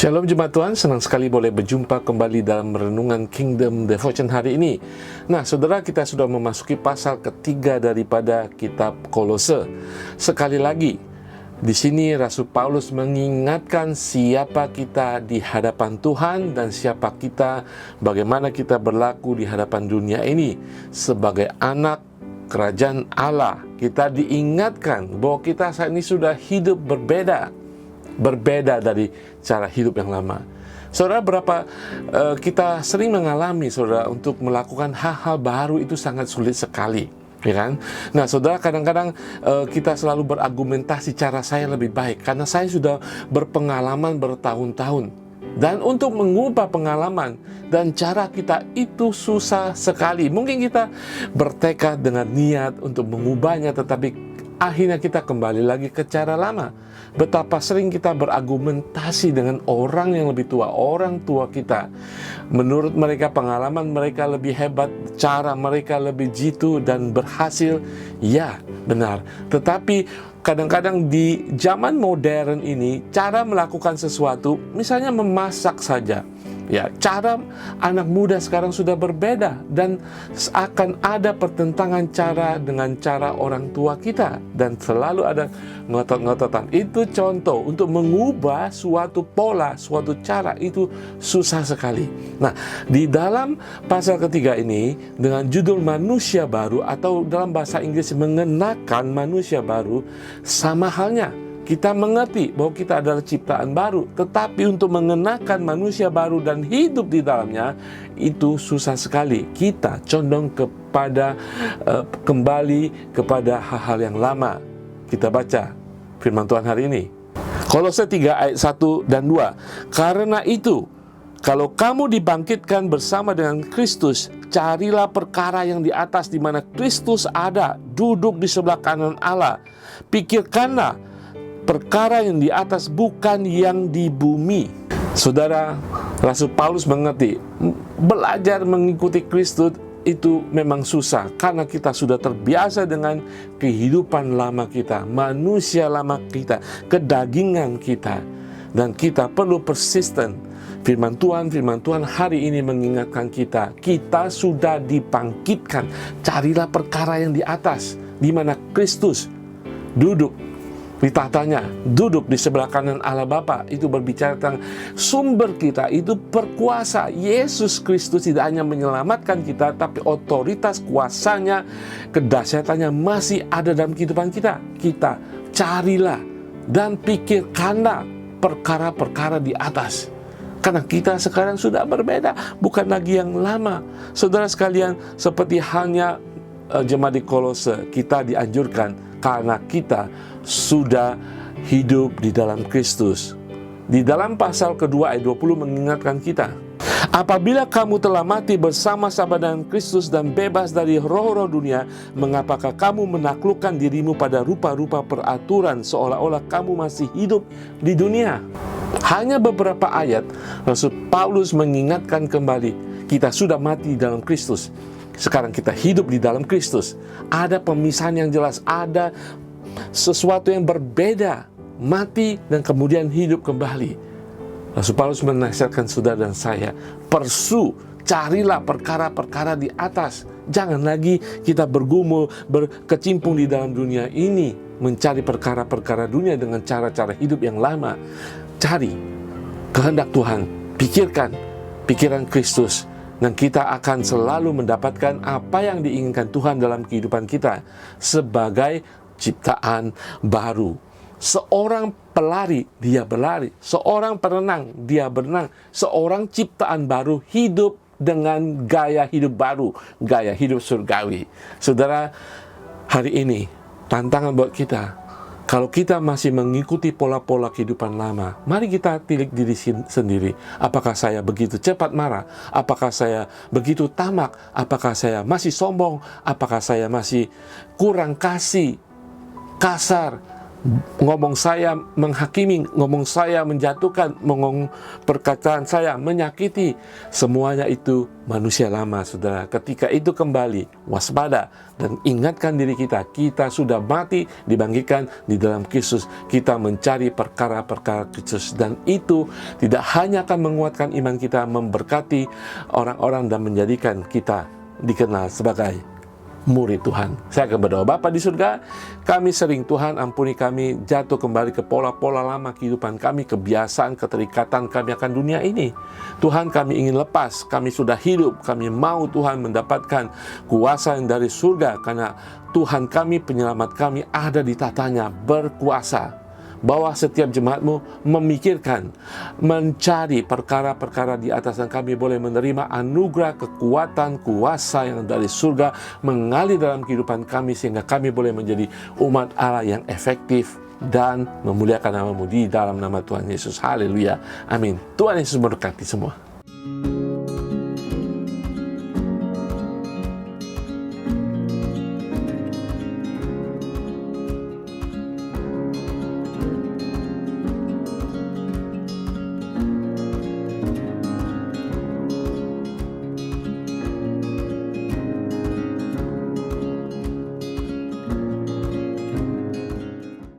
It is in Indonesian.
Shalom Jemaat Tuhan, senang sekali boleh berjumpa kembali dalam renungan Kingdom Devotion hari ini. Nah, saudara, kita sudah memasuki pasal ketiga daripada kitab Kolose. Sekali lagi, di sini Rasul Paulus mengingatkan siapa kita di hadapan Tuhan dan siapa kita, bagaimana kita berlaku di hadapan dunia ini sebagai anak kerajaan Allah. Kita diingatkan bahwa kita saat ini sudah hidup berbeda dari cara hidup yang lama. Saudara, berapa kita sering mengalami, saudara, untuk melakukan hal-hal baru itu sangat sulit sekali, ya kan? Nah, saudara, kadang-kadang kita selalu berargumentasi cara saya lebih baik karena saya sudah berpengalaman bertahun-tahun. Dan untuk mengubah pengalaman dan cara kita itu susah sekali. Mungkin kita bertekad dengan niat untuk mengubahnya, tetapi akhirnya kita kembali lagi ke cara lama. Betapa sering kita berargumentasi dengan orang yang lebih tua, orang tua kita. Menurut mereka pengalaman mereka lebih hebat, cara mereka lebih jitu dan berhasil. Ya, benar. Tetapi kadang-kadang di zaman modern ini, cara melakukan sesuatu, misalnya memasak saja, ya, cara anak muda sekarang sudah berbeda dan akan ada pertentangan cara dengan cara orang tua kita dan selalu ada ngotot-ngototan. Itu contoh untuk mengubah suatu pola, suatu cara itu susah sekali. Nah, di dalam pasal ketiga ini dengan judul manusia baru atau dalam bahasa Inggris mengenakan manusia baru, sama halnya kita mengerti bahwa kita adalah ciptaan baru, tetapi untuk mengenakan manusia baru dan hidup di dalamnya itu susah sekali. Kita condong kepada kembali kepada hal-hal yang lama. Kita baca firman Tuhan hari ini. Kolose 3 ayat 1 dan 2. Karena itu, kalau kamu dibangkitkan bersama dengan Kristus, carilah perkara yang di atas di mana Kristus ada, duduk di sebelah kanan Allah. Pikirkanlah perkara yang di atas, bukan yang di bumi. Saudara, Rasul Paulus mengerti, belajar mengikuti Kristus itu memang susah karena kita sudah terbiasa dengan kehidupan lama kita, manusia lama kita, kedagingan kita, dan kita perlu persisten. Firman Tuhan hari ini mengingatkan kita sudah dibangkitkan. Carilah perkara yang di atas, di mana Kristus duduk di tahtanya, duduk di sebelah kanan Allah Bapa. Itu berbicara tentang sumber kita itu berkuasa. Yesus Kristus tidak hanya menyelamatkan kita, tapi otoritas kuasanya, kedahsyatannya masih ada dalam kehidupan kita. Kita carilah dan pikirkanlah perkara-perkara di atas. Karena kita sekarang sudah berbeda, bukan lagi yang lama. Saudara sekalian, seperti halnya jemaat di Kolose, kita dianjurkan karena kita sudah hidup di dalam Kristus. Di dalam pasal kedua ayat 20 mengingatkan kita, apabila kamu telah mati bersama-sama dengan Kristus dan bebas dari roh-roh dunia, mengapakah kamu menaklukkan dirimu pada rupa-rupa peraturan seolah-olah kamu masih hidup di dunia? Hanya beberapa ayat Rasul Paulus mengingatkan kembali, kita sudah mati dalam Kristus. Sekarang kita hidup di dalam Kristus. Ada pemisahan yang jelas, ada sesuatu yang berbeda, mati dan kemudian hidup kembali. Rasul Paulus menasihatkan saudara dan saya, carilah perkara-perkara di atas. Jangan lagi kita bergumul, berkecimpung di dalam dunia ini, mencari perkara-perkara dunia dengan cara-cara hidup yang lama. Cari kehendak Tuhan, pikirkan pikiran Kristus, dan kita akan selalu mendapatkan apa yang diinginkan Tuhan dalam kehidupan kita sebagai ciptaan baru. Seorang pelari, dia berlari. Seorang perenang, dia berenang. Seorang ciptaan baru hidup dengan gaya hidup baru, gaya hidup surgawi. Saudara, hari ini tantangan buat kita. Kalau kita masih mengikuti pola-pola kehidupan lama, mari kita tilik diri sendiri. Apakah saya begitu cepat marah? Apakah saya begitu tamak? Apakah saya masih sombong? Apakah saya masih kurang kasih, kasar, ngomong saya menghakimi, ngomong saya menjatuhkan, ngomong perkataan saya menyakiti. Semuanya itu manusia lama, saudara. Ketika itu kembali, waspada dan ingatkan diri kita, kita sudah mati, dibangkitkan di dalam Kristus. Kita mencari perkara-perkara Kristus, dan itu tidak hanya akan menguatkan iman kita, memberkati orang-orang dan menjadikan kita dikenal sebagai murid Tuhan. Saya akan berdoa. Bapa di surga, kami sering, Tuhan, ampuni kami jatuh kembali ke pola-pola lama kehidupan kami, kebiasaan, keterikatan kami akan dunia ini. Tuhan, kami ingin lepas, kami sudah hidup, kami mau, Tuhan, mendapatkan kuasa yang dari surga, karena Tuhan kami, penyelamat kami ada di tatanya, berkuasa. Bahwa setiap jemaat-Mu memikirkan, mencari perkara-perkara di atas, dan kami boleh menerima anugerah, kekuatan, kuasa yang dari surga mengalir dalam kehidupan kami, sehingga kami boleh menjadi umat Allah yang efektif dan memuliakan nama-Mu di dalam nama Tuhan Yesus. Haleluya. Amin. Tuhan Yesus memberkati semua.